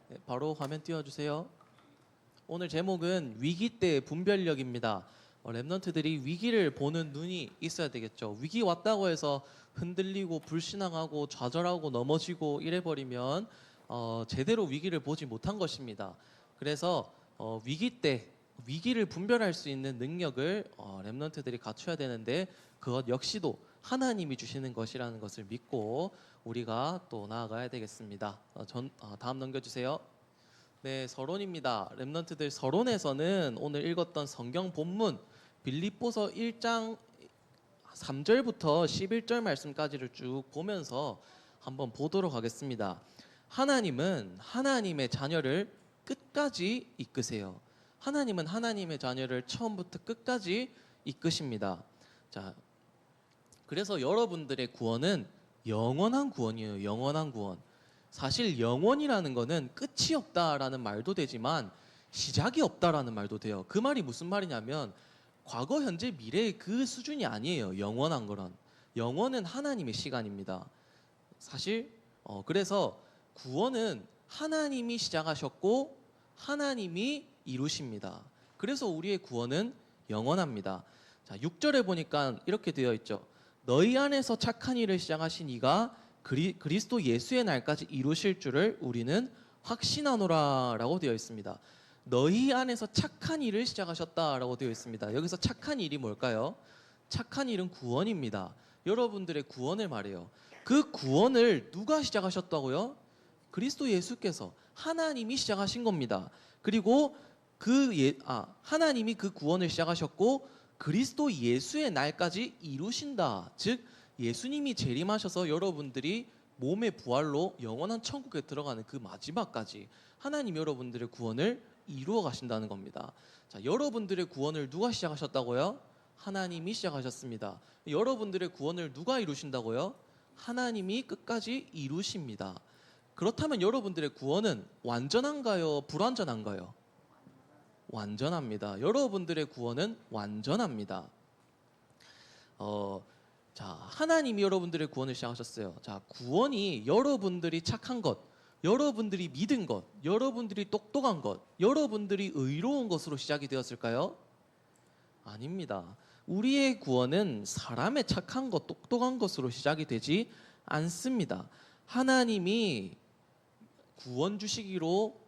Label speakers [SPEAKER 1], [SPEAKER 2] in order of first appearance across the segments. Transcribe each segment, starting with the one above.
[SPEAKER 1] 네, 바로 화면 띄워주세요. 오늘 제목은 위기 때 분별력입니다. 랩런트들이 위기를 보는 눈이 있어야 되겠죠. 위기 왔다고 해서 흔들리고 불신앙하고 좌절하고 넘어지고 이래버리면 제대로 위기를 보지 못한 것입니다. 그래서 위기 때 위기를 분별할 수 있는 능력을 랩런트들이 갖춰야 되는데 그것 역시도 하나님이 주시는 것이라는 것을 믿고 우리가 또 나아가야 되겠습니다. 다음 넘겨주세요. 네, 서론입니다. 랩런트들 서론에서는 오늘 읽었던 성경 본문 빌립보서 1장 3절부터 11절 말씀까지를 쭉 보면서 한번 보도록 하겠습니다. 하나님은 하나님의 자녀를 끝까지 이끄세요. 하나님은 하나님의 자녀를 처음부터 끝까지 이끄십니다. 자, 그래서 여러분들의 구원은 영원한 구원이에요. 영원한 구원. 사실 영원이라는 거는 끝이 없다라는 말도 되지만 시작이 없다라는 말도 돼요. 그 말이 무슨 말이냐면 과거, 현재, 미래의 그 수준이 아니에요. 영원한 거란. 영원은 하나님의 시간입니다. 사실 그래서 구원은 하나님이 시작하셨고 하나님이 이루십니다. 그래서 우리의 구원은 영원합니다. 자, 6절에 보니까 이렇게 되어 있죠. 너희 안에서 착한 일을 시작하신 이가 그리스도 예수의 날까지 이루실 줄을 우리는 확신하노라 라고 되어 있습니다. 너희 안에서 착한 일을 시작하셨다라고 되어 있습니다. 여기서 착한 일이 뭘까요? 착한 일은 구원입니다. 여러분들의 구원을 말해요. 그 구원을 누가 시작하셨다고요? 그리스도 예수께서 하나님이 시작하신 겁니다. 그리고 하나님이 그 구원을 시작하셨고 그리스도 예수의 날까지 이루신다. 즉 예수님이 재림하셔서 여러분들이 몸의 부활로 영원한 천국에 들어가는 그 마지막까지 하나님 여러분들의 구원을 이루어 가신다는 겁니다. 자, 여러분들의 구원을 누가 시작하셨다고요? 하나님이 시작하셨습니다. 여러분들의 구원을 누가 이루신다고요? 하나님이 끝까지 이루십니다. 그렇다면 여러분들의 구원은 완전한가요? 불완전한가요? 완전합니다. 여러분들의 구원은 완전합니다. 자, 하나님이 여러분들의 구원을 시작하셨어요. 자, 구원이 여러분들이 착한 것, 여러분들이 믿은 것, 여러분들이 똑똑한 것, 여러분들이 의로운 것으로 시작이 되었을까요? 아닙니다. 우리의 구원은 사람의 착한 것, 똑똑한 것으로 시작이 되지 않습니다. 하나님이 구원 주시기로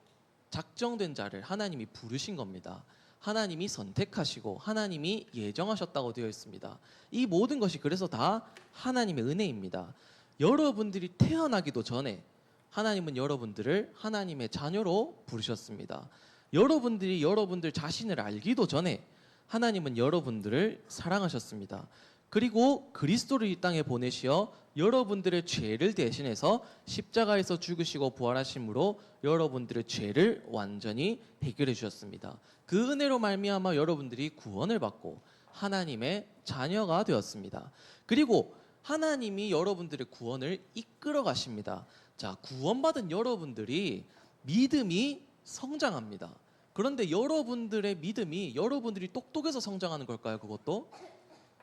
[SPEAKER 1] 작정된 자를 하나님이 부르신 겁니다. 하나님이 선택하시고 하나님이 예정하셨다고 되어 있습니다. 이 모든 것이 그래서 다 하나님의 은혜입니다. 여러분들이 태어나기도 전에 하나님은 여러분들을 하나님의 자녀로 부르셨습니다. 여러분들이 여러분들 자신을 알기도 전에 하나님은 여러분들을 사랑하셨습니다. 그리고 그리스도를 이 땅에 보내시어 여러분들의 죄를 대신해서 십자가에서 죽으시고 부활하심으로 여러분들의 죄를 완전히 해결해 주셨습니다. 그 은혜로 말미암아 여러분들이 구원을 받고 하나님의 자녀가 되었습니다. 그리고 하나님이 여러분들의 구원을 이끌어 가십니다. 자, 구원받은 여러분들이 믿음이 성장합니다. 그런데 여러분들의 믿음이 여러분들이 똑똑해서 성장하는 걸까요? 그것도?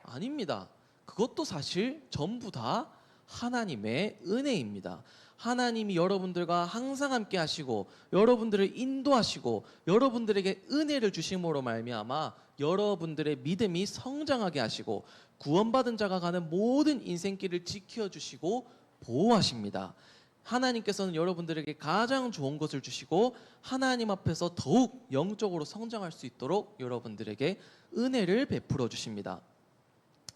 [SPEAKER 1] 아닙니다. 그것도 사실 전부 다 하나님의 은혜입니다. 하나님이 여러분들과 항상 함께 하시고 여러분들을 인도하시고 여러분들에게 은혜를 주심으로 말미암아 여러분들의 믿음이 성장하게 하시고 구원받은 자가 가는 모든 인생길을 지켜주시고 보호하십니다. 하나님께서는 여러분들에게 가장 좋은 것을 주시고 하나님 앞에서 더욱 영적으로 성장할 수 있도록 여러분들에게 은혜를 베풀어 주십니다.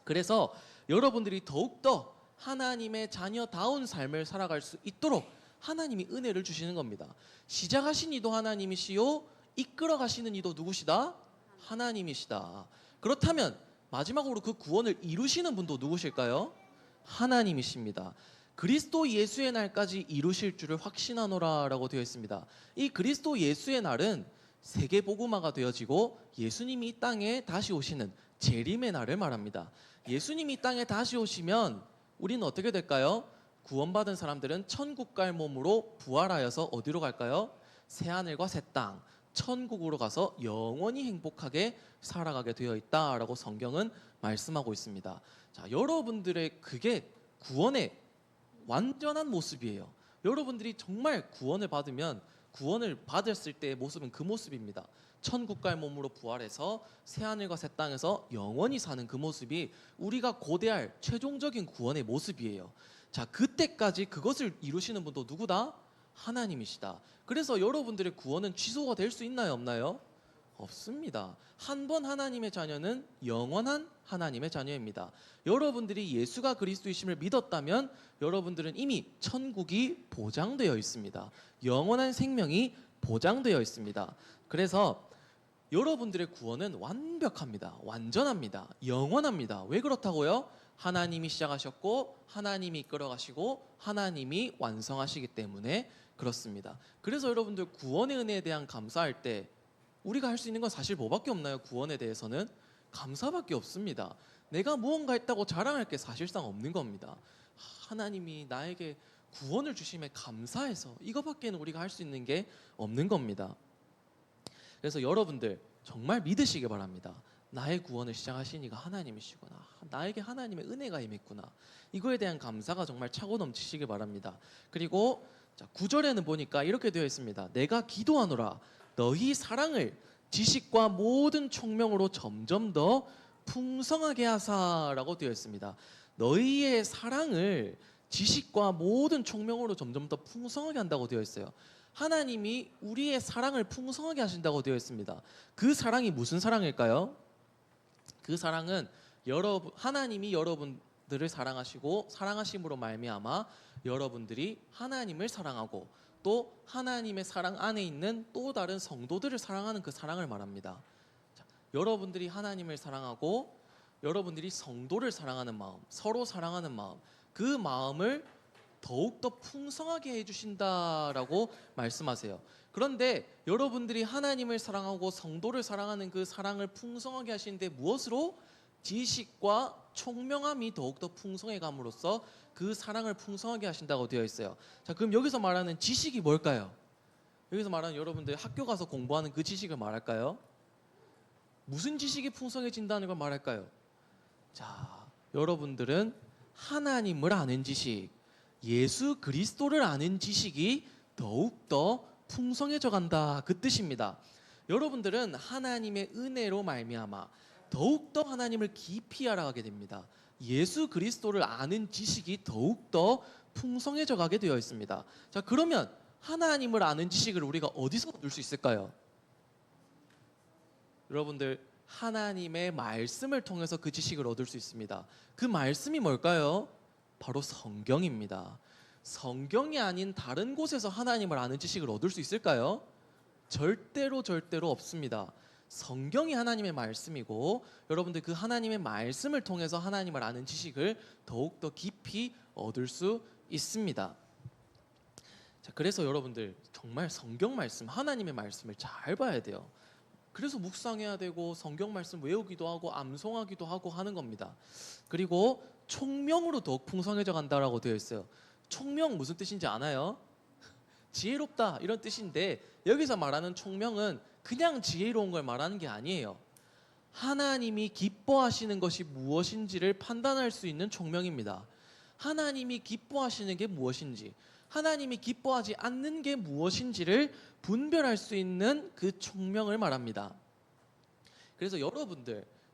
[SPEAKER 1] 그래서 여러분들이 더욱더 하나님의 자녀다운 삶을 살아갈 수 있도록 하나님이 은혜를 주시는 겁니다. 시작하신 이도 하나님이시요 이끌어 가시는 이도 누구시다? 하나님이시다. 그렇다면 마지막으로 그 구원을 이루시는 분도 누구실까요? 하나님이십니다. 그리스도 예수의 날까지 이루실 줄을 확신하노라 라고 되어 있습니다. 이 그리스도 예수의 날은 세계 복음화가 되어지고 예수님이 이 땅에 다시 오시는 재림의 날을 말합니다. 예수님이 이 땅에 다시 오시면 우리는 어떻게 될까요? 구원받은 사람들은 천국 갈 몸으로 부활하여서 어디로 갈까요? 새하늘과 새 땅, 천국으로 가서 영원히 행복하게 살아가게 되어 있다라고 성경은 말씀하고 있습니다. 자, 여러분들의 그게 구원의 완전한 모습이에요. 여러분들이 정말 구원을 받으면 구원을 받았을 때의 모습은 그 모습입니다. 천국 갈 몸으로 부활해서 새하늘과 새 땅에서 영원히 사는 그 모습이 우리가 고대할 최종적인 구원의 모습이에요. 자, 그때까지 그것을 이루시는 분도 누구다? 하나님이시다. 그래서 여러분들의 구원은 취소가 될 수 있나요, 없나요? 없습니다. 한 번 하나님의 자녀는 영원한 하나님의 자녀입니다. 여러분들이 예수가 그리스도이심을 믿었다면 여러분들은 이미 천국이 보장되어 있습니다. 영원한 생명이 보장되어 있습니다. 그래서 여러분들의 구원은 완벽합니다. 완전합니다. 영원합니다. 왜 그렇다고요? 하나님이 시작하셨고 하나님이 이끌어가시고 하나님이 완성하시기 때문에 그렇습니다. 그래서 여러분들 구원의 은혜에 대한 감사할 때 우리가 할 수 있는 건 사실 뭐밖에 없나요? 구원에 대해서는 감사밖에 없습니다. 내가 무언가 했다고 자랑할 게 사실상 없는 겁니다. 하나님이 나에게 구원을 주심에 감사해서 이거밖에는 우리가 할 수 있는 게 없는 겁니다. 그래서 여러분들 정말 믿으시기 바랍니다. 나의 구원을 시작하신 이가 하나님이시구나. 나에게 하나님의 은혜가 임했구나. 이거에 대한 감사가 정말 차고 넘치시길 바랍니다. 그리고 9절에는 보니까 이렇게 되어 있습니다. 내가 기도하노라 너희 사랑을 지식과 모든 총명으로 점점 더 풍성하게 하사라고 되어 있습니다. 너희의 사랑을 지식과 모든 총명으로 점점 더 풍성하게 한다고 되어 있어요. 하나님이 우리의 사랑을 풍성하게 하신다고 되어 있습니다. 그 사랑이 무슨 사랑일까요? 그 사랑은 하나님이 여러분들을 사랑하시고 사랑하심으로 말미암아 여러분들이 하나님을 사랑하고 또 하나님의 사랑 안에 있는 또 다른 성도들을 사랑하는 그 사랑을 말합니다. 자, 여러분들이 하나님을 사랑하고 여러분들이 성도를 사랑하는 마음, 서로 사랑하는 마음, 그 마음을 더욱더 풍성하게 해주신다라고 말씀하세요. 그런데 여러분들이 하나님을 사랑하고 성도를 사랑하는 그 사랑을 풍성하게 하시는데 무엇으로? 지식과 총명함이 더욱더 풍성해 감으로써 그 사랑을 풍성하게 하신다고 되어 있어요. 자, 그럼 여기서 말하는 지식이 뭘까요? 여기서 말하는 여러분들 학교 가서 공부하는 그 지식을 말할까요? 무슨 지식이 풍성해진다는 걸 말할까요? 자, 여러분들은 하나님을 아는 지식, 예수 그리스도를 아는 지식이 더욱더 풍성해져 간다, 그 뜻입니다. 여러분들은 하나님의 은혜로 말미암아 더욱더 하나님을 깊이 알아가게 됩니다. 예수 그리스도를 아는 지식이 더욱더 풍성해져 가게 되어 있습니다. 자, 그러면 하나님을 아는 지식을 우리가 어디서 얻을 수 있을까요? 여러분들, 하나님의 말씀을 통해서 그 지식을 얻을 수 있습니다. 그 말씀이 뭘까요? 바로 성경입니다. 성경이 아닌 다른 곳에서 하나님을 아는 지식을 얻을 수 있을까요? 절대로 없습니다. 성경이 하나님의 말씀이고 여러분들 그 하나님의 말씀을 통해서 하나님을 아는 지식을 더욱더 깊이 얻을 수 있습니다. 자, 그래서 여러분들 정말 성경 말씀, 하나님의 말씀을 잘 봐야 돼요. 그래서 묵상해야 되고 성경 말씀 외우기도 하고 암송하기도 하고 하는 겁니다. 그리고 총명으로 더욱 풍성해져 간다라고 되어 있어요. 총명 무슨 뜻인지 아나요? 지혜롭다 이런 뜻인데 여기서 말하는 총명은 그냥 지혜로운 걸 말하는 게 아니에요. 하나님이 기뻐하시는 것이 무엇인지를 판단할 수 있는 총명입니다. 하나님이 기뻐하시는 게 무엇인지, 하나님이 기뻐하지 않는 게 무엇인지를 분별할 수 있는 그 총명을 말합니다. 그래서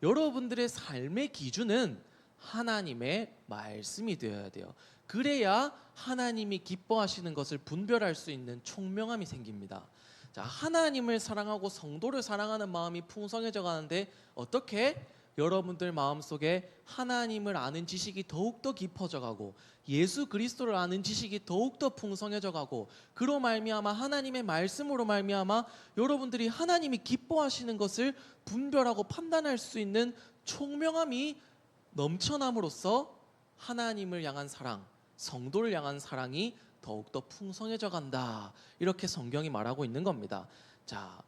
[SPEAKER 1] 여러분들의 삶의 기준은 하나님의 말씀이 되어야 돼요. 그래야 하나님이 기뻐하시는 것을 분별할 수 있는 총명함이 생깁니다. 자, 하나님을 사랑하고 성도를 사랑하는 마음이 풍성해져 가는데 어떻게? 여러분들 마음속에 하나님을 아는 지식이 더욱더 깊어져 가고 예수 그리스도를 아는 지식이 더욱더 풍성해져 가고 그로 말미암아 하나님의 말씀으로 말미암아 여러분들이 하나님이 기뻐하시는 것을 분별하고 판단할 수 있는 총명함이 넘쳐남으로써 하나님을 향한 사랑, 성도를 향한 사랑이 더욱더 풍성해져 간다. 이렇게 성경이 말하고 있는 겁니다. 자,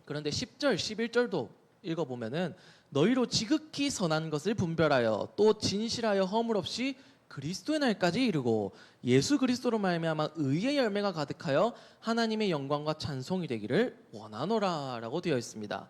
[SPEAKER 1] 그런데 10절, 11절도 읽어보면은 너희로 지극히 선한 것을 분별하여 또 진실하여 허물 없이 그리스도의 날까지 이르고 예수 그리스도로 말미암아 의의 열매가 가득하여 하나님의 영광과 찬송이 되기를 원하노라 라고 되어 있습니다.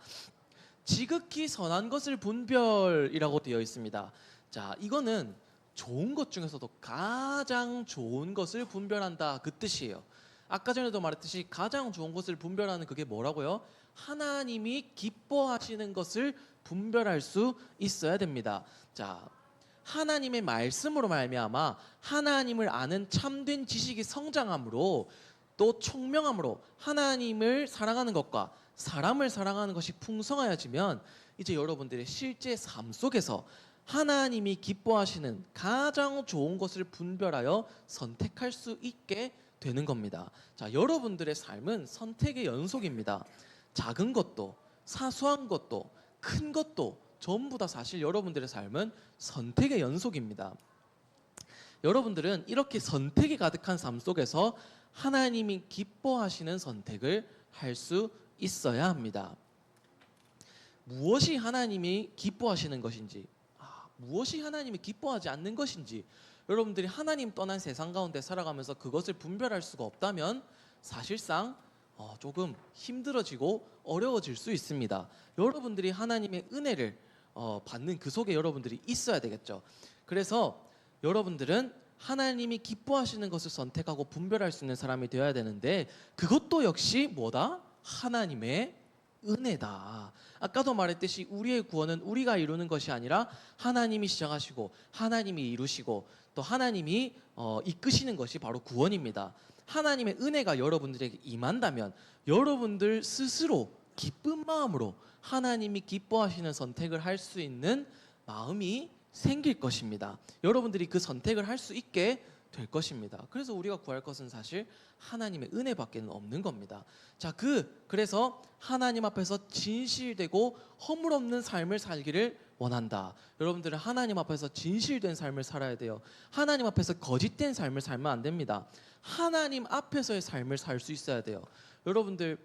[SPEAKER 1] 지극히 선한 것을 분별이라고 되어 있습니다. 자, 이거는 좋은 것 중에서도 가장 좋은 것을 분별한다 그 뜻이에요. 아까 전에도 말했듯이 가장 좋은 것을 분별하는 그게 뭐라고요? 하나님이 기뻐하시는 것을 분별할 수 있어야 됩니다. 자, 하나님의 말씀으로 말미암아 하나님을 아는 참된 지식이 성장함으로 또 총명함으로 하나님을 사랑하는 것과 사람을 사랑하는 것이 풍성하여지면 이제 여러분들의 실제 삶 속에서 하나님이 기뻐하시는 가장 좋은 것을 분별하여 선택할 수 있게 되는 겁니다. 자, 여러분들의 삶은 선택의 연속입니다. 작은 것도 사소한 것도 큰 것도 전부 다 사실 여러분들의 삶은 선택의 연속입니다. 여러분들은 이렇게 선택이 가득한 삶 속에서 하나님이 기뻐하시는 선택을 할 수 있어야 합니다. 무엇이 하나님이 기뻐하시는 것인지, 무엇이 하나님이 기뻐하지 않는 것인지, 여러분들이 하나님 떠난 세상 가운데 살아가면서 그것을 분별할 수가 없다면 사실상 조금 힘들어지고 어려워질 수 있습니다. 여러분들이 하나님의 은혜를 받는 그 속에 여러분들이 있어야 되겠죠. 그래서 여러분들은 하나님이 기뻐하시는 것을 선택하고 분별할 수 있는 사람이 되어야 되는데, 그것도 역시 뭐다? 하나님의 은혜다. 아까도 말했듯이 우리의 구원은 우리가 이루는 것이 아니라 하나님이 시작하시고 하나님이 이루시고 또 하나님이 이끄시는 것이 바로 구원입니다. 하나님의 은혜가 여러분들에게 임한다면 여러분들 스스로 기쁜 마음으로 하나님이 기뻐하시는 선택을 할 수 있는 마음이 생길 것입니다. 여러분들이 그 선택을 할 수 있게 될 것입니다. 그래서 우리가 구할 것은 사실 하나님의 은혜밖에는 없는 겁니다. 자, 그래서 하나님 앞에서 진실되고 허물 없는 삶을 살기를 원한다. 여러분들은 하나님 앞에서 진실된 삶을 살아야 돼요. 하나님 앞에서 거짓된 삶을 살면 안 됩니다. 하나님 앞에서의 삶을 살 수 있어야 돼요. 여러분들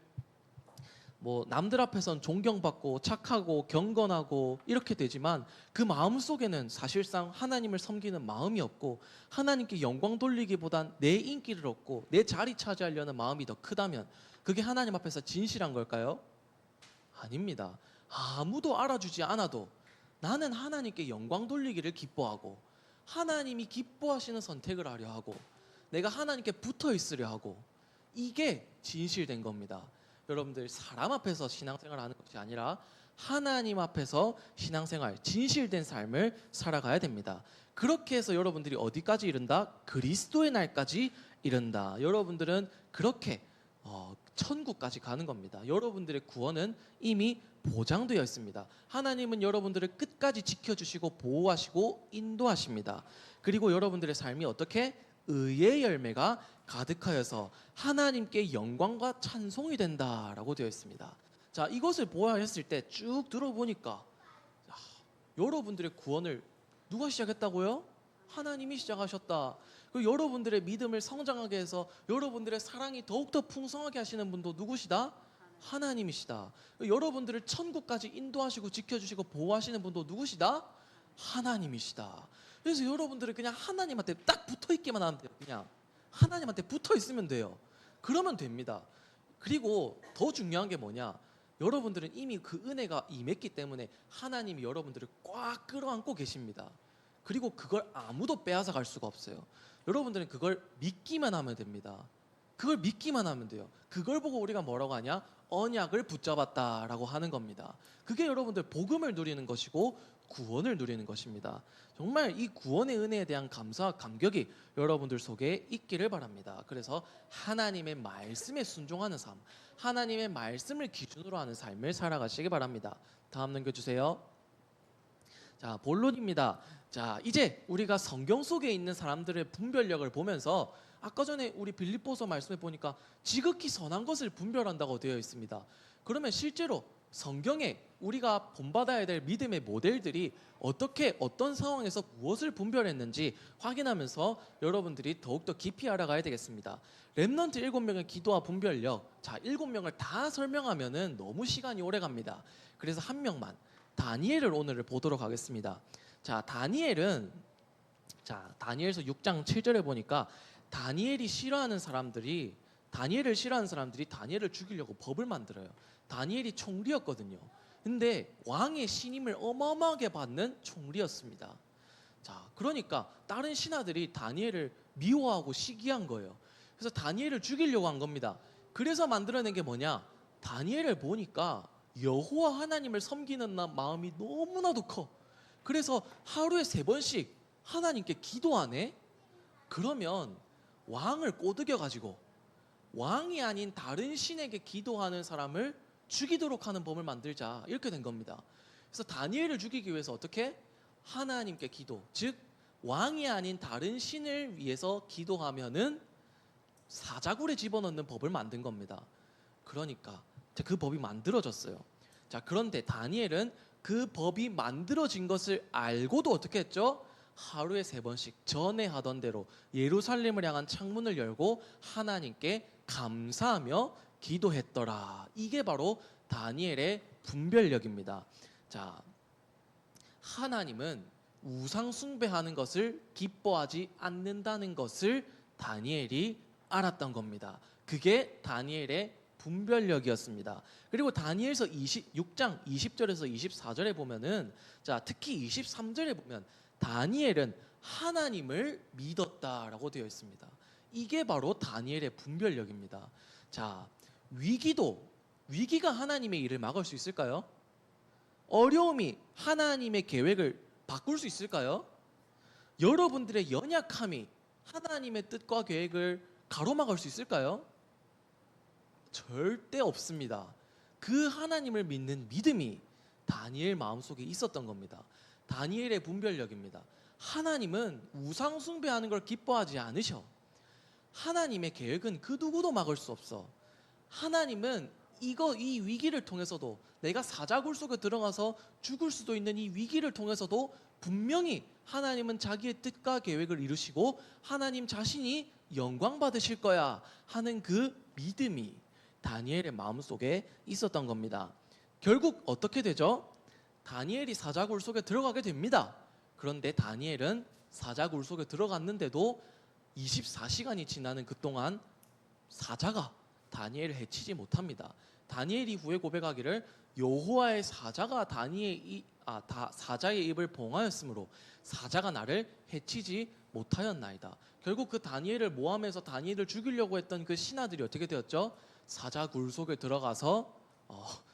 [SPEAKER 1] 남들 앞에선 존경받고 착하고 경건하고 이렇게 되지만 그 마음 속에는 사실상 하나님을 섬기는 마음이 없고 하나님께 영광 돌리기보단 내 인기를 얻고 내 자리 차지하려는 마음이 더 크다면 그게 하나님 앞에서 진실한 걸까요? 아닙니다. 아무도 알아주지 않아도 나는 하나님께 영광 돌리기를 기뻐하고 하나님이 기뻐하시는 선택을 하려 하고 내가 하나님께 붙어 있으려 하고, 이게 진실된 겁니다. 여러분들 사람 앞에서 신앙생활 하는 것이 아니라 하나님 앞에서 신앙생활, 진실된 삶을 살아가야 됩니다. 그렇게 해서 여러분들이 어디까지 이른다? 그리스도의 날까지 이른다. 여러분들은 그렇게 천국까지 가는 겁니다. 여러분들의 구원은 이미 보장되어 있습니다. 하나님은 여러분들을 끝까지 지켜주시고 보호하시고 인도하십니다. 그리고 여러분들의 삶이 어떻게? 의의 열매가 가득하여서 하나님께 영광과 찬송이 된다라고 되어 있습니다. 자, 이것을 보아했을 때 쭉 들어보니까 여러분들의 구원을 누가 시작했다고요? 하나님이 시작하셨다. 그리고 여러분들의 믿음을 성장하게 해서 여러분들의 사랑이 더욱더 풍성하게 하시는 분도 누구시다? 하나님이시다. 여러분들을 천국까지 인도하시고 지켜주시고 보호하시는 분도 누구시다? 하나님이시다. 그래서 여러분들은 그냥 하나님한테 딱 붙어있기만 하면 돼요. 그냥 하나님한테 붙어있으면 돼요. 그러면 됩니다. 그리고 더 중요한 게 뭐냐, 여러분들은 이미 그 은혜가 임했기 때문에 하나님이 여러분들을 꽉 끌어안고 계십니다. 그리고 그걸 아무도 빼앗아 갈 수가 없어요. 여러분들은 그걸 믿기만 하면 됩니다. 그걸 믿기만 하면 돼요. 그걸 보고 우리가 뭐라고 하냐? 언약을 붙잡았다라고 하는 겁니다. 그게 여러분들 복음을 누리는 것이고 구원을 누리는 것입니다. 정말 이 구원의 은혜에 대한 감사와 감격이 여러분들 속에 있기를 바랍니다. 그래서 하나님의 말씀에 순종하는 삶, 하나님의 말씀을 기준으로 하는 삶을 살아가시기 바랍니다. 다음 넘겨주세요. 자, 본론입니다. 자, 이제 우리가 성경 속에 있는 사람들의 분별력을 보면서 아까 전에 우리 빌립보서 말씀에 보니까 지극히 선한 것을 분별한다고 되어 있습니다. 그러면 실제로 성경에 우리가 본받아야 될 믿음의 모델들이 어떻게 어떤 상황에서 무엇을 분별했는지 확인하면서 여러분들이 더욱더 깊이 알아가야 되겠습니다. 렘넌트 7명의 기도와 분별력, 자, 7명을 다 설명하면은 너무 시간이 오래 갑니다. 그래서 한 명만, 다니엘을 오늘 보도록 하겠습니다. 자, 다니엘서 6장 7절에 보니까 다니엘을 싫어하는 사람들이 다니엘을 죽이려고 법을 만들어요. 다니엘이 총리였거든요. 근데 왕의 신임을 어마어마하게 받는 총리였습니다. 자, 그러니까 다른 신하들이 다니엘을 미워하고 시기한 거예요. 그래서 다니엘을 죽이려고 한 겁니다. 그래서 만들어낸 게 뭐냐? 다니엘을 보니까 여호와 하나님을 섬기는 마음이 너무나도 커. 그래서 하루에 3번씩 하나님께 기도하네. 그러면 왕을 꼬드겨 가지고 왕이 아닌 다른 신에게 기도하는 사람을 죽이도록 하는 법을 만들자, 이렇게 된 겁니다. 그래서 다니엘을 죽이기 위해서 어떻게? 하나님께 기도, 즉 왕이 아닌 다른 신을 위해서 기도하면은 사자굴에 집어넣는 법을 만든 겁니다. 그러니까 그 법이 만들어졌어요. 자, 그런데 다니엘은 그 법이 만들어진 것을 알고도 어떻게 했죠? 하루에 3번씩 전에 하던 대로 예루살렘을 향한 창문을 열고 하나님께 감사하며 기도했더라. 이게 바로 다니엘의 분별력입니다. 자, 하나님은 우상 숭배하는 것을 기뻐하지 않는다는 것을 다니엘이 알았던 겁니다. 그게 다니엘의 분별력이었습니다. 그리고 다니엘서 26장 20절에서 24절에 보면은, 자, 특히 23절에 보면 다니엘은 하나님을 믿었다라고 되어 있습니다. 이게 바로 다니엘의 분별력입니다. 자, 위기가 하나님의 일을 막을 수 있을까요? 어려움이 하나님의 계획을 바꿀 수 있을까요? 여러분들의 연약함이 하나님의 뜻과 계획을 가로막을 수 있을까요? 절대 없습니다. 그 하나님을 믿는 믿음이 다니엘 마음속에 있었던 겁니다. 다니엘의 분별력입니다. 하나님은 우상 숭배하는 걸 기뻐하지 않으셔. 하나님의 계획은 그 누구도 막을 수 없어. 하나님은 이 위기를 통해서도, 내가 사자굴 속에 들어가서 죽을 수도 있는 이 위기를 통해서도 분명히 하나님은 자기의 뜻과 계획을 이루시고 하나님 자신이 영광 받으실 거야 하는 그 믿음이 다니엘의 마음속에 있었던 겁니다. 결국 어떻게 되죠? 다니엘이 사자굴 속에 들어가게 됩니다. 그런데 다니엘은 사자굴 속에 들어갔는데도 24시간이 지나는 그동안 사자가 다니엘을 해치지 못합니다. 다니엘이 후에 고백하기를 여호와의 사자가 사자의 입을 봉하였으므로 사자가 나를 해치지 못하였나이다. 결국 그 다니엘을 모함해서 다니엘을 죽이려고 했던 그 신하들이 어떻게 되었죠? 사자굴 속에 들어가서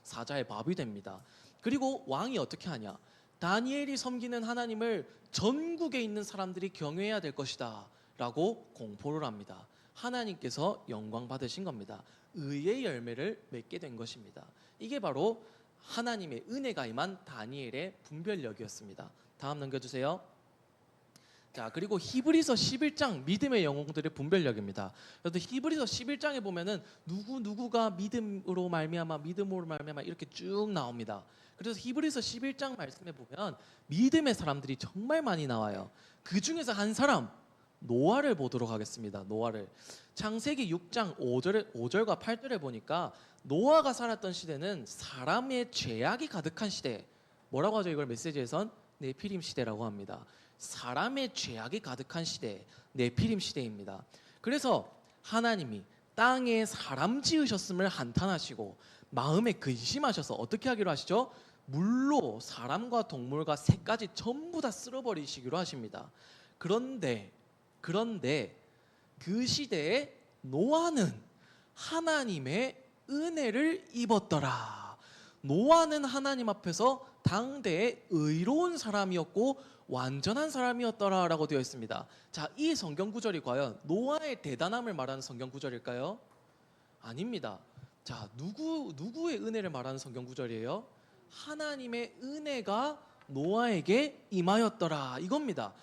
[SPEAKER 1] 사자의 밥이 됩니다. 그리고 왕이 어떻게 하냐? 다니엘이 섬기는 하나님을 전국에 있는 사람들이 경외해야 될 것이다 라고 공포를 합니다. 하나님께서 영광 받으신 겁니다. 의의 열매를 맺게 된 것입니다. 이게 바로 하나님의 은혜가 임한 다니엘의 분별력이었습니다. 다음 넘겨주세요. 자, 그리고 히브리서 11장 믿음의 영웅들의 분별력입니다. 그래서 히브리서 11장에 보면은 누구가 믿음으로 말미암아 이렇게 쭉 나옵니다. 그래서 히브리서 11장 말씀에 보면 믿음의 사람들이 정말 많이 나와요. 그 중에서 한 사람, 노아를 보도록 하겠습니다. 노아를. 창세기 6장 5절과 8절에 보니까 노아가 살았던 시대는 사람의 죄악이 가득한 시대. 뭐라고 하죠? 이걸 메시지에선 네피림 시대라고 합니다. 사람의 죄악이 가득한 시대, 네피림 시대입니다. 그래서 하나님이 땅에 사람 지으셨음을 한탄하시고 마음에 근심하셔서 어떻게 하기로 하시죠? 물로 사람과 동물과 새까지 전부 다 쓸어버리시기로 하십니다. 그런데 그 시대에 노아는 하나님의 은혜를 입었더라. 노아는 하나님 앞에서 당대의 의로운 사람이었고 완전한 사람이었더라라고 되어 있습니다. 자, 이 성경 구절이 과연 노아의 대단함을 말하는 성경 구절일까요? 아닙니다. 자, 누구의 은혜를 말하는 성경 구절이에요? 하나님의 은혜가 노아에게 임하였더라 이겁니다.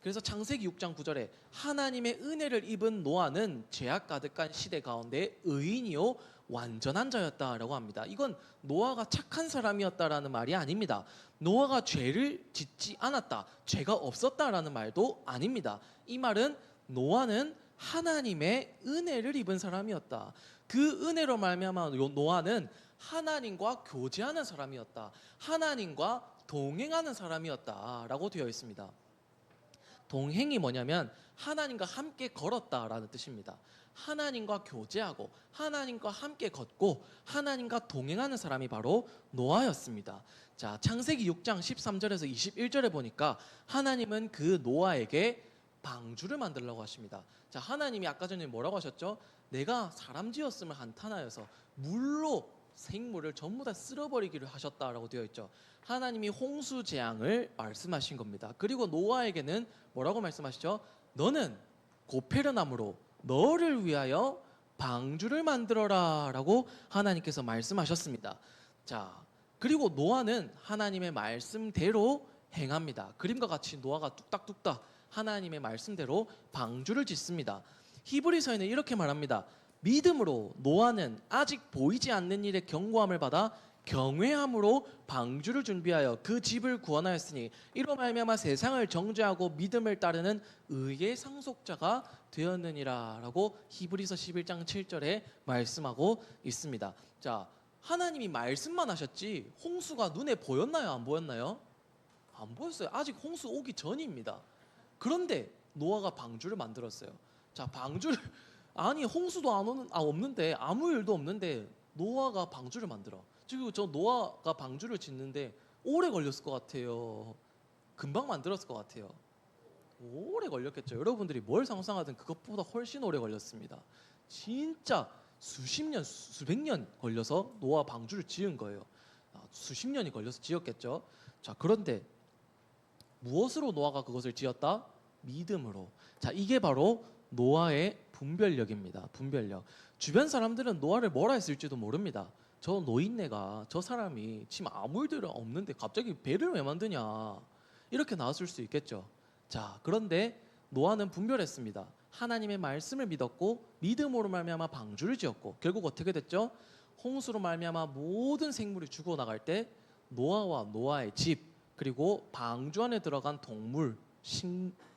[SPEAKER 1] 그래서 창세기 6장 9절에 하나님의 은혜를 입은 노아는 죄악 가득한 시대 가운데 의인이요 완전한 자였다라고 합니다. 이건 노아가 착한 사람이었다라는 말이 아닙니다. 노아가 죄를 짓지 않았다, 죄가 없었다라는 말도 아닙니다. 이 말은 노아는 하나님의 은혜를 입은 사람이었다. 그 은혜로 말미암아 노아는 하나님과 교제하는 사람이었다, 하나님과 동행하는 사람이었다라고 되어 있습니다. 동행이 뭐냐면 하나님과 함께 걸었다라는 뜻입니다. 하나님과 교제하고 하나님과 함께 걷고 하나님과 동행하는 사람이 바로 노아였습니다. 자, 창세기 6장 13절에서 21절에 보니까 하나님은 그 노아에게 방주를 만들려고 하십니다. 자, 하나님이 아까 전에 뭐라고 하셨죠? 내가 사람 지었음을 한탄하여서 물로 생물을 전부 다 쓸어버리기를 하셨다라고 되어 있죠. 하나님이 홍수 재앙을 말씀하신 겁니다. 그리고 노아에게는 뭐라고 말씀하시죠? 너는 고페르나무로 너를 위하여 방주를 만들어라 라고 하나님께서 말씀하셨습니다. 자, 그리고 노아는 하나님의 말씀대로 행합니다. 그림과 같이 노아가 뚝딱뚝딱 하나님의 말씀대로 방주를 짓습니다. 히브리서에는 이렇게 말합니다. 믿음으로 노아는 아직 보이지 않는 일의 경고함을 받아 경외함으로 방주를 준비하여 그 집을 구원하였으니 이로 말미암아 세상을 정죄하고 믿음을 따르는 의의 상속자가 되었느니라라고 히브리서 11장 7절에 말씀하고 있습니다. 자, 하나님이 말씀만 하셨지 홍수가 눈에 보였나요? 안 보였나요? 안 보였어요. 아직 홍수 오기 전입니다. 그런데 노아가 방주를 만들었어요. 자, 방주를 아니 홍수도 없는데 아무 일도 없는데 노아가 방주를 만들어. 지금 저 노아가 방주를 짓는데 오래 걸렸을 것 같아요. 금방 만들었을 것 같아요. 오래 걸렸겠죠. 여러분들이 뭘 상상하든 그것보다 훨씬 오래 걸렸습니다. 진짜 수십 년, 수백 년 걸려서 노아 방주를 지은 거예요. 수십 년이 걸려서 지었겠죠. 자, 그런데 무엇으로 노아가 그것을 지었다? 믿음으로. 자, 이게 바로 노아의 분별력입니다. 분별력. 주변 사람들은 노아를 뭐라 했을지도 모릅니다. 저 노인네가 저 사람이 지금 아무 일도 없는데 갑자기 배를 왜 만드냐 이렇게 나왔을 수 있겠죠. 자, 그런데 노아는 분별했습니다. 하나님의 말씀을 믿었고 믿음으로 말미암아 방주를 지었고 결국 어떻게 됐죠? 홍수로 말미암아 모든 생물이 죽어 나갈 때 노아와 노아의 집 그리고 방주 안에 들어간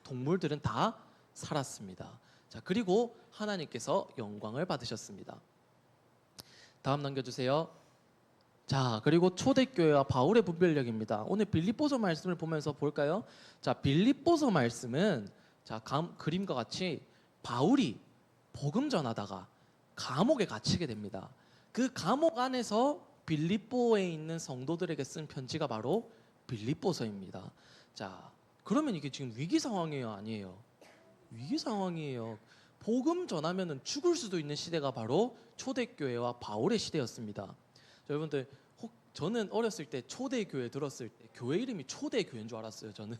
[SPEAKER 1] 동물들은 다 살았습니다. 자, 그리고 하나님께서 영광을 받으셨습니다. 다음 넘겨주세요. 자, 그리고 초대교회와 바울의 분별력입니다. 오늘 빌립보서 말씀을 보면서 볼까요? 자, 빌립보서 말씀은 자, 그림과 같이 바울이 복음 전하다가 감옥에 갇히게 됩니다. 그 감옥 안에서 빌립보에 있는 성도들에게 쓴 편지가 바로 빌립보서입니다. 자, 그러면 이게 지금 위기 상황이에요, 아니에요? 위기 상황이에요. 복음 전하면은 죽을 수도 있는 시대가 바로 초대교회와 바울의 시대였습니다. 자, 여러분들 저는 어렸을 때 초대교회 들었을 때 교회 이름이 초대교회인 줄 알았어요. 저는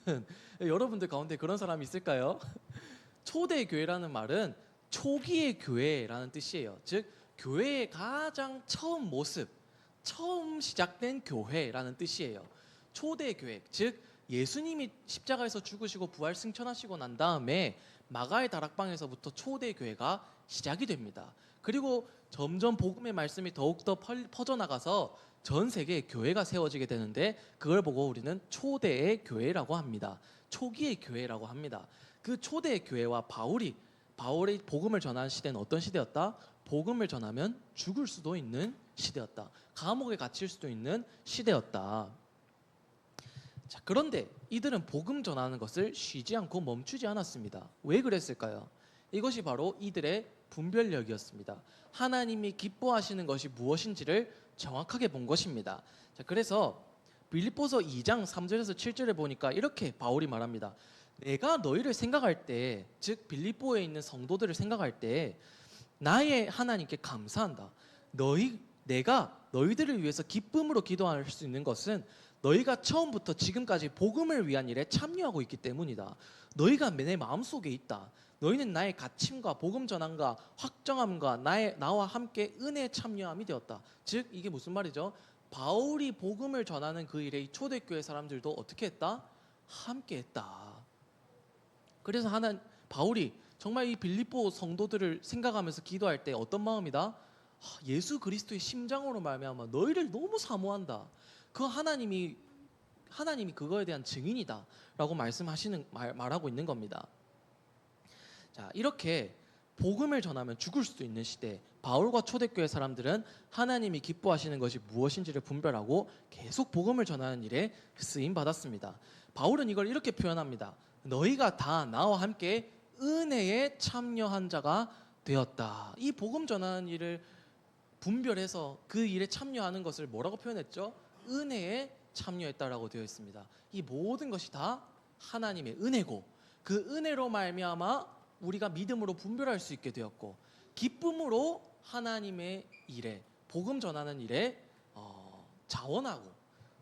[SPEAKER 1] 여러분들 가운데 그런 사람이 있을까요? 초대교회라는 말은 초기의 교회라는 뜻이에요. 즉 교회의 가장 처음 모습, 처음 시작된 교회라는 뜻이에요. 초대교회, 즉 예수님이 십자가에서 죽으시고 부활 승천하시고 난 다음에 마가의 다락방에서부터 초대교회가 시작이 됩니다. 그리고 점점 복음의 말씀이 더욱더 퍼져나가서 전 세계에 교회가 세워지게 되는데 그걸 보고 우리는 초대의 교회라고 합니다. 초기의 교회라고 합니다. 그 초대의 교회와 바울이 복음을 전하는 시대는 어떤 시대였다? 복음을 전하면 죽을 수도 있는 시대였다. 감옥에 갇힐 수도 있는 시대였다. 자, 그런데 이들은 복음 전하는 것을 쉬지 않고 멈추지 않았습니다. 왜 그랬을까요? 이것이 바로 이들의 분별력이었습니다. 하나님이 기뻐하시는 것이 무엇인지를 정확하게 본 것입니다. 자, 그래서 빌립보서 2장 3절에서 7절에 보니까 이렇게 바울이 말합니다. 내가 너희를 생각할 때, 즉 빌립보에 있는 성도들을 생각할 때 나의 하나님께 감사한다. 내가 너희들을 위해서 기쁨으로 기도할 수 있는 것은 너희가 처음부터 지금까지 복음을 위한 일에 참여하고 있기 때문이다. 너희가 내 마음속에 있다. 너희는 나의 갇힘과 복음 전함과 확정함과 나와 함께 은혜에 참여함이 되었다. 즉 이게 무슨 말이죠? 바울이 복음을 전하는 그 일에 이 초대교회 사람들도 어떻게 했다? 함께 했다. 그래서 바울이 정말 이 빌립보 성도들을 생각하면서 기도할 때 어떤 마음이다? 예수 그리스도의 심장으로 말미암아 너희를 너무 사모한다. 그 하나님이 그거에 대한 증인이다라고 말하고 있는 겁니다. 자, 이렇게 복음을 전하면 죽을 수도 있는 시대, 바울과 초대교회 사람들은 하나님이 기뻐하시는 것이 무엇인지를 분별하고 계속 복음을 전하는 일에 쓰임 받았습니다. 바울은 이걸 이렇게 표현합니다. 너희가 다 나와 함께 은혜에 참여한 자가 되었다. 이 복음 전하는 일을 분별해서 그 일에 참여하는 것을 뭐라고 표현했죠? 은혜에 참여했다라고 되어 있습니다. 이 모든 것이 다 하나님의 은혜고 그 은혜로 말미암아 우리가 믿음으로 분별할 수 있게 되었고, 기쁨으로 하나님의 일에, 복음 전하는 일에 자원하고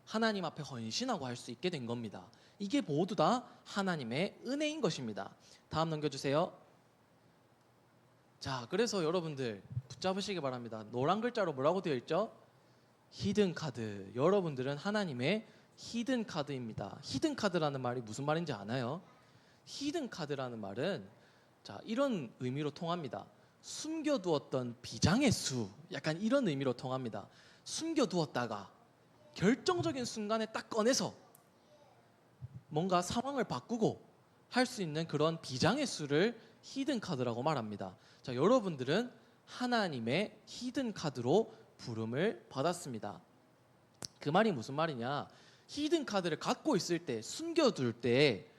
[SPEAKER 1] 하나님 앞에 헌신하고 할 수 있게 된 겁니다. 이게 모두 다 하나님의 은혜인 것입니다. 다음 넘겨주세요. 자, 그래서 여러분들 붙잡으시기 바랍니다. 노란 글자로 뭐라고 되어 있죠? 히든 카드. 여러분들은 하나님의 히든 카드입니다. 히든 카드라는 말이 무슨 말인지 아나요? 히든 카드라는 말은 자, 이런 의미로 통합니다. 숨겨두었던 비장의 수, 약간 이런 의미로 통합니다. 숨겨두었다가 결정적인 순간에 딱 꺼내서 뭔가 상황을 바꾸고 할 수 있는 그런 비장의 수를 히든 카드라고 말합니다. 자, 여러분들은 하나님의 히든 카드로 부름을 받았습니다. 그 말이 무슨 말이냐? 히든 카드를 갖고 있을 때, 숨겨둘 때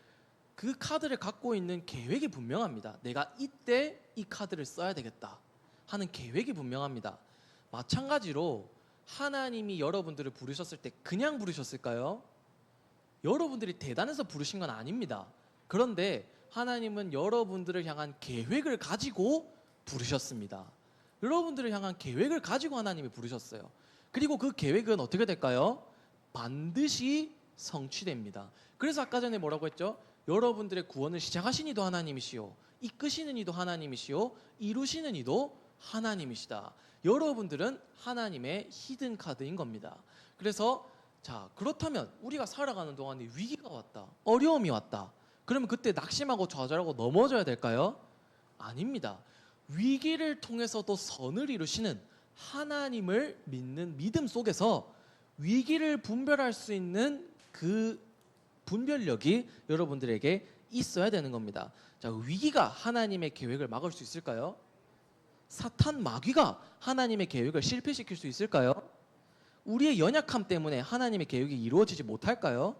[SPEAKER 1] 그 카드를 갖고 있는 계획이 분명합니다. 내가 이때 이 카드를 써야 되겠다 하는 계획이 분명합니다. 마찬가지로 하나님이 여러분들을 부르셨을 때 그냥 부르셨을까요? 여러분들이 대단해서 부르신 건 아닙니다. 그런데 하나님은 여러분들을 향한 계획을 가지고 부르셨습니다. 여러분들을 향한 계획을 가지고 하나님이 부르셨어요. 그리고 그 계획은 어떻게 될까요? 반드시 성취됩니다. 그래서 아까 전에 뭐라고 했죠? 여러분들의 구원을 시작하신 이도 하나님이시요, 이끄시는 이도 하나님이시요, 이루시는 이도 하나님이시다. 여러분들은 하나님의 히든 카드인 겁니다. 그래서 자, 그렇다면 우리가 살아가는 동안에 위기가 왔다, 어려움이 왔다, 그러면 그때 낙심하고 좌절하고 넘어져야 될까요? 아닙니다. 위기를 통해서도 선을 이루시는 하나님을 믿는 믿음 속에서 위기를 분별할 수 있는 그 분별력이 여러분들에게 있어야 되는 겁니다. 자, 위기가 하나님의 계획을 막을 수 있을까요? 사탄 마귀가 하나님의 계획을 실패시킬 수 있을까요? 우리의 연약함 때문에 하나님의 계획이 이루어지지 못할까요?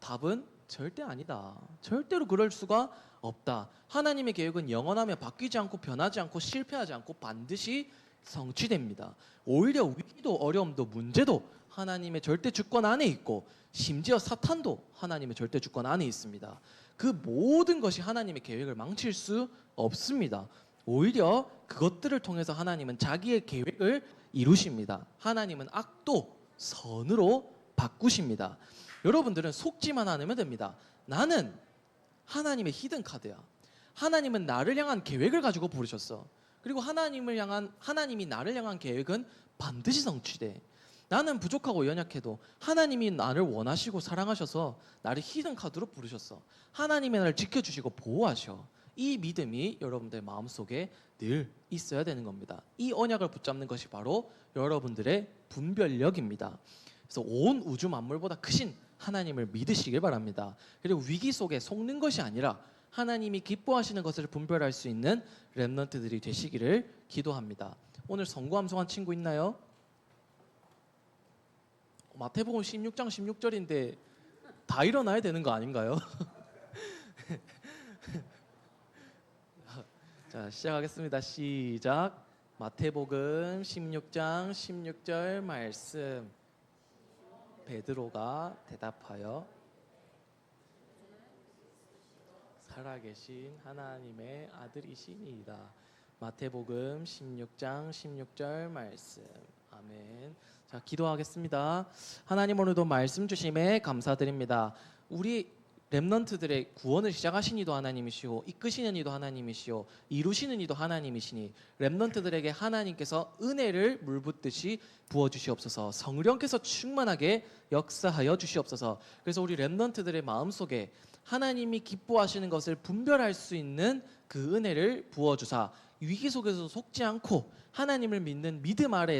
[SPEAKER 1] 답은 절대 아니다. 절대로 그럴 수가 없다. 하나님의 계획은 영원하며 바뀌지 않고 변하지 않고 실패하지 않고 반드시 성취됩니다. 오히려 위기도 어려움도 문제도 하나님의 절대 주권 안에 있고, 심지어 사탄도 하나님의 절대 주권 안에 있습니다. 그 모든 것이 하나님의 계획을 망칠 수 없습니다. 오히려 그것들을 통해서 하나님은 자기의 계획을 이루십니다. 하나님은 악도 선으로 바꾸십니다. 여러분들은 속지만 않으면 됩니다. 나는 하나님의 히든 카드야. 하나님은 나를 향한 계획을 가지고 부르셨어. 그리고 하나님이 나를 향한 계획은 반드시 성취돼. 나는 부족하고 연약해도 하나님이 나를 원하시고 사랑하셔서 나를 히든 카드로 부르셨어. 하나님이 나를 지켜주시고 보호하셔. 이 믿음이 여러분들 마음속에 늘 있어야 되는 겁니다. 이 언약을 붙잡는 것이 바로 여러분들의 분별력입니다. 그래서 온 우주 만물보다 크신 하나님을 믿으시길 바랍니다. 그리고 위기 속에 속는 것이 아니라 하나님이 기뻐하시는 것을 분별할 수 있는 렘넌트들이 되시기를 기도합니다. 오늘 성구 암송한 친구 있나요? 마태복음 16장 16절인데 다 일어나야 되는 거 아닌가요? 자, 시작하겠습니다. 시작. 마태복음 16장 16절 말씀. 베드로가 대답하여 살아계신 하나님의 아들이시니이다. 마태복음 16장 16절 말씀. 아멘. 자, 기도하겠습니다. 하나님, 오늘도 말씀 주심에 감사드립니다. 우리 렘넌트들의 구원을 시작하신 이도 하나님이시오, 이끄시는 이도 하나님이시오, 이루시는 이도 하나님이시니 렘넌트들에게 하나님께서 은혜를 물붓듯이 부어주시옵소서. 성령께서 충만하게 역사하여 주시옵소서. 그래서 우리 렘넌트들의 마음속에 하나님이 기뻐하시는 것을 분별할 수 있는 그 은혜를 부어주사 위기 속에서 속지 않고 하나님을 믿는 믿음 아래